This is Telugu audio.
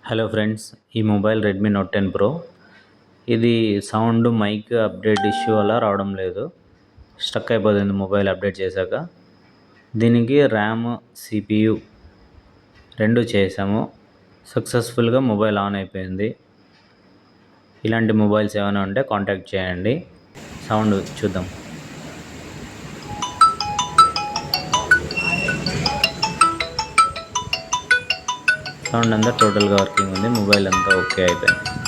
హలో ఫ్రెండ్స్, ఈ మొబైల్ రెడ్మీ నోట్ 10 ప్రో. ఇది సౌండ్ మైక్ అప్డేట్ ఇష్యూ వల్ల రావడం లేదు. స్టక్ అయిపోతుంది మొబైల్ అప్డేట్ చేశాక. దీనికి ర్యామ్, సిపియు రెండు చేసాము. సక్సెస్ఫుల్గా మొబైల్ ఆన్ అయిపోయింది. ఇలాంటి మొబైల్స్ ఏమైనా ఉంటే కాంటాక్ట్ చేయండి. సౌండ్ చూద్దాం. సౌండ్ అంతా టోటల్గా వర్కింగ్ ఉంది. మొబైల్ అంతా ఓకే అయిపోయింది.